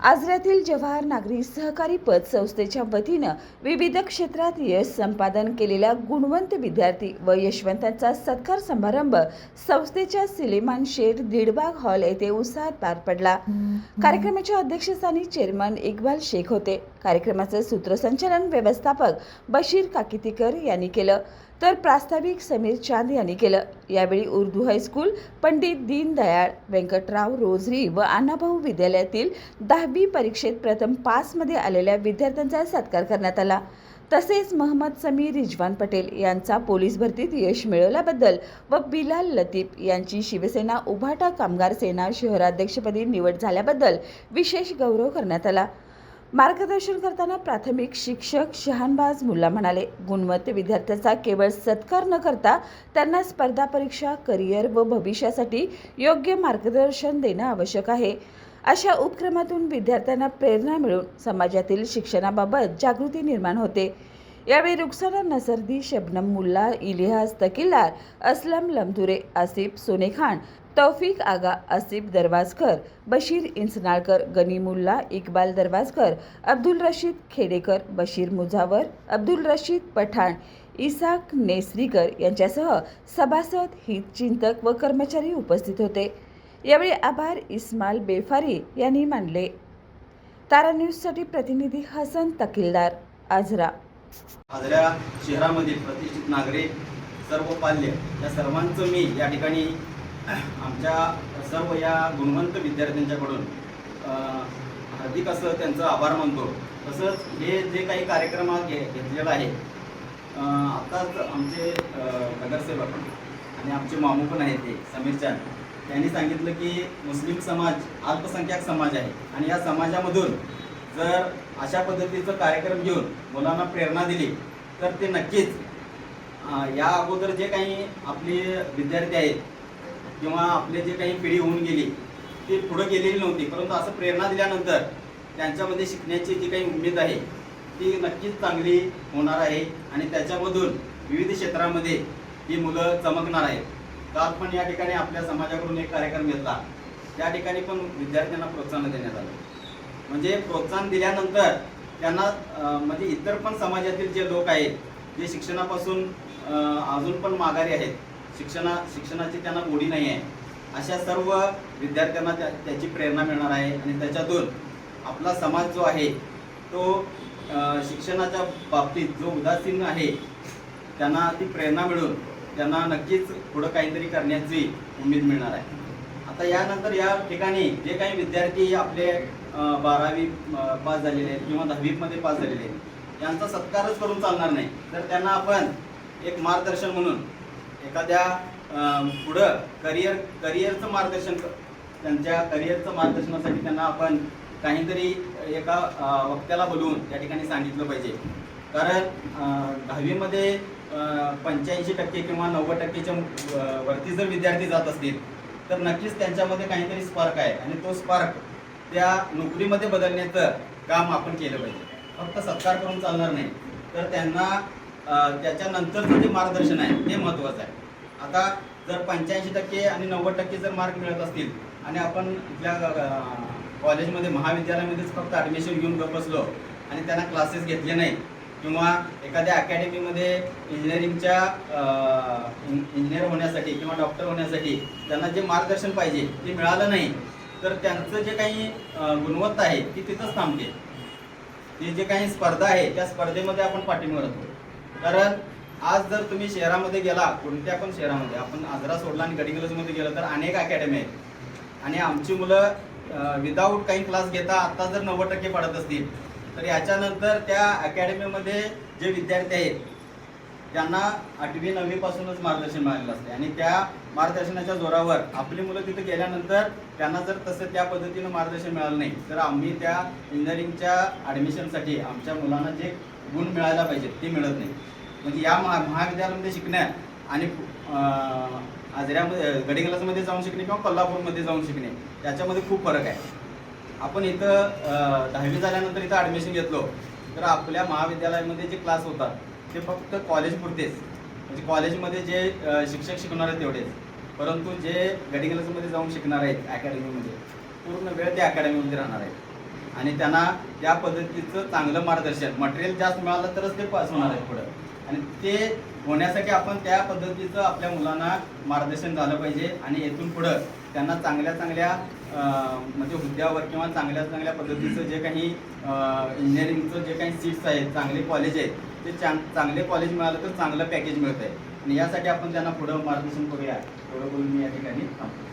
आजऱ्यातील जवाहर नागरी सहकारी पतसंस्थेच्या वतीनं विविध क्षेत्रात यश संपादन केलेल्या गुणवंत विद्यार्थी व यशवंतांचा सत्कार समारंभ संस्थेच्या सिलेमान शेठ दीडबाग हॉल येथे उत्साहात पार पडला। कार्यक्रमाच्या अध्यक्षस्थानी चेअरमन इक्बाल शेख होते। कार्यक्रमाचे सूत्रसंचालन व्यवस्थापक बशीर काकितीकर यांनी केलं, तर प्रास्ताविक समीर चांद यांनी केलं। यावेळी उर्दू हायस्कूल, पंडित दीनदयाळ व्यंकटराव रोझरी व अण्णाभाऊ विद्यालयातील 10वी परीक्षेत प्रथम पासमध्ये आलेल्या विद्यार्थ्यांचा सत्कार करण्यात आला। तसेच मोहम्मद समीर रिजवान पटेल यांचा पोलीस भरतीत यश मिळवल्याबद्दल व बिलाल लतीफ यांची शिवसेना उभाटा कामगार सेना शहराध्यक्षपदी निवड झाल्याबद्दल विशेष गौरव करण्यात आला। मार्गदर्शन करताना प्राथमिक शिक्षक शहानबाज मुल्ला म्हणाले, गुणवंत विद्यार्थ्यांचा केवळ सत्कार न करता त्यांना स्पर्धा परीक्षा, करिअर व भविष्यासाठी योग्य मार्गदर्शन देणं आवश्यक आहे। अशा उपक्रमातून विद्यार्थ्यांना प्रेरणा मिळून समाजातील शिक्षणाबाबत जागृती निर्माण होते। यावेळी रुखसाना नसरदी, शबनम मुल्ला, इलियास तकिल्दार, असलम लमधुरे, आसिफ सोनेखान, तौफिक आगा, आसिफ दरवाजकर, बशीर इंचनाळकर, गनी मुल्ला, इक्बाल दरवाजकर, अब्दुल रशीद खेडेकर, बशीर मुजावर, अब्दुल रशीद पठाण, इसाक नेसरीकर यांच्यासह सभासद, हितचिंतक व कर्मचारी उपस्थित होते। यावेळी आभार इस्माल बेफारी यांनी मानले। तारा न्यूजसाठी प्रतिनिधी हसन तकिल्दार, आजरा। आजऱ्या शहरामधील प्रतिष्ठित नागरिक, सर्व पाल्य या सर्वांचं मी या ठिकाणी आमच्या सर्व या गुणवंत विद्यार्थ्यांच्याकडून हार्दिक असं त्यांचं आभार मानतो। तसंच हे जे काही कार्यक्रम घेतलेला आहे, आताच आमचे नगरसेवक आणि आमचे मामू पण आहेत ते समीर चांद यांनी सांगितलं की मुस्लिम समाज अल्पसंख्याक समाज आहे आणि या समाजामधून जर अशा पद्धतीचं कार्यक्रम घेऊन मुलांना प्रेरणा दिली तर ते नक्कीच या अगोदर जे काही आपले विद्यार्थी आहेत किंवा आपले जे काही पिढी होऊन गेली ती पुढे गेलेली नव्हती, परंतु असं प्रेरणा दिल्यानंतर त्यांच्यामध्ये शिकण्याची जी काही उमेद आहे ती नक्कीच चांगली होणार आहे आणि त्याच्यामधून विविध क्षेत्रामध्ये ही मुलं चमकणार आहेत। काल पण या ठिकाणी आपल्या समाजाकडून एक कार्यक्रम घेतला, त्या ठिकाणी पण विद्यार्थ्यांना प्रोत्साहन देण्यात आलं। म्हणजे प्रोत्साहन दिल्यानंतर त्यांना म्हणजे इतर पण समाजातील जे लोक आहेत जे शिक्षणापासून अजून पण माघारी आहेत, शिक्षणाची त्यांना गोडी नाही आहे, अशा सर्व विद्यार्थ्यांना त्याची प्रेरणा मिळणार आहे आणि त्याच्यातून आपला समाज जो आहे तो शिक्षणाच्या बाबतीत जो उदासीन आहे त्यांना ती प्रेरणा मिळून त्यांना नक्कीच पुढं काहीतरी करण्याची उमेद मिळणार आहे। आता यानंतर या ठिकाणी जे काही विद्यार्थी आपले 12वी पास झालेले आहेत किंवा 10वीमध्ये पास झालेले आहेत यांचा सत्कारच करून चालणार नाही, तर त्यांना आपण एक मार्गदर्शन म्हणून एखाद्या पुढं करिअरचं मार्गदर्शन, त्यांच्या करिअरचं मार्गदर्शनासाठी त्यांना आपण काहीतरी एका वक्त्याला बोलवून त्या ठिकाणी सांगितलं पाहिजे। कारण 10वीमध्ये 85% किंवा 90%च्या वरती जर विद्यार्थी जात असतील तर नक्कीच त्यांच्यामध्ये काहीतरी स्पार्क आहे आणि तो स्पार्क त्या नोकरीमध्ये बदलण्याचं काम आपण केलं पाहिजे। फक्त सत्कार करून चालणार नाही, तर त्यांना त्याच्यानंतरचं जे मार्गदर्शन आहे ते महत्त्वाचं आहे। आता जर 85% आणि 90% जर मार्क मिळत असतील आणि आपण इथल्या कॉलेजमध्ये महाविद्यालयामध्येच फक्त ॲडमिशन घेऊन गप्प बसलो आणि त्यांना क्लासेस घेतले नाही किंवा एखाद्या अकॅडमीमध्ये इंजिनियर होण्यासाठी किंवा डॉक्टर होण्यासाठी त्यांना जे मार्गदर्शन पाहिजे ते मिळालं नाही, तर त्यांचं जे काही गुणवत्ता आहे ती तिथंच थांबते। ती जे काही स्पर्धा आहे त्या स्पर्धेमध्ये आपण पाठीमागे राहतो। कारण आज जर तुम्ही शहरामध्ये गेला, कोणत्या पण शहरामध्ये, आपण आजरा सोडला आणि गडिंग्लजमध्ये गेलं तर अनेक अकॅडमी आहेत आणि आमची मुलं विदाऊट काही क्लास घेता आता जर 90% पडत असतील तर याच्यानंतर त्या अकॅडमीमध्ये जे विद्यार्थी आहेत त्यांना 8वी 9वी पासूनच मार्गदर्शन मिळालेलं असते आणि त्या मार्गदर्शनाच्या जोरावर आपली मुलं तिथे गेल्यानंतर त्यांना जर तसं त्या पद्धतीनं मार्गदर्शन मिळालं नाही तर आम्ही त्या इंजिनिअरिंगच्या ॲडमिशनसाठी आमच्या मुलांना जे गुण मिळायला पाहिजे ते मिळत नाही। म्हणजे या महाविद्यालयामध्ये शिकण्या आणि आजऱ्यामध्ये गडिंग्लजमध्ये जाऊन शिकणे किंवा कोल्हापूरमध्ये जाऊन शिकणे त्याच्यामध्ये खूप फरक आहे। आपण इथं 10वी झाल्यानंतर इथं ॲडमिशन घेतलो तर आपल्या महाविद्यालयामध्ये जे क्लास होतात ते फक्त कॉलेजपुरतेच, म्हणजे कॉलेजमध्ये जे शिक्षक शिकवणार आहेत तेवढेच, परंतु जे गडिंग्लजमध्ये जाऊन शिकणार आहेत अकॅडमीमध्ये पूर्ण वेळ त्या अकॅडमीमध्ये राहणार आहेत। आणि त्यांना त्या पद्धतीचं चांगलं मार्गदर्शन, मटेरियल जास्त मिळालं तरच ते पास होणार आहेत पुढं, आणि ते होण्यासाठी आपण त्या पद्धतीचं आपल्या मुलांना मार्गदर्शन झालं पाहिजे. आणि येथून पुढं त्यांना चांगल्या चांगल्या म्हणजे हुद्द्यावर किंवा चांगल्या चांगल्या पद्धतीचं जे काही इंजिनिअरिंगचं जे काही सीट्स आहेत, चांगले कॉलेज आहेत, ते चांगले कॉलेज मिळालं तर चांगलं पॅकेज मिळतं आहे. आणि यासाठी आपण त्यांना पुढं मार्गदर्शन करूया, एवढं बोलून मी या ठिकाणी थांबतो.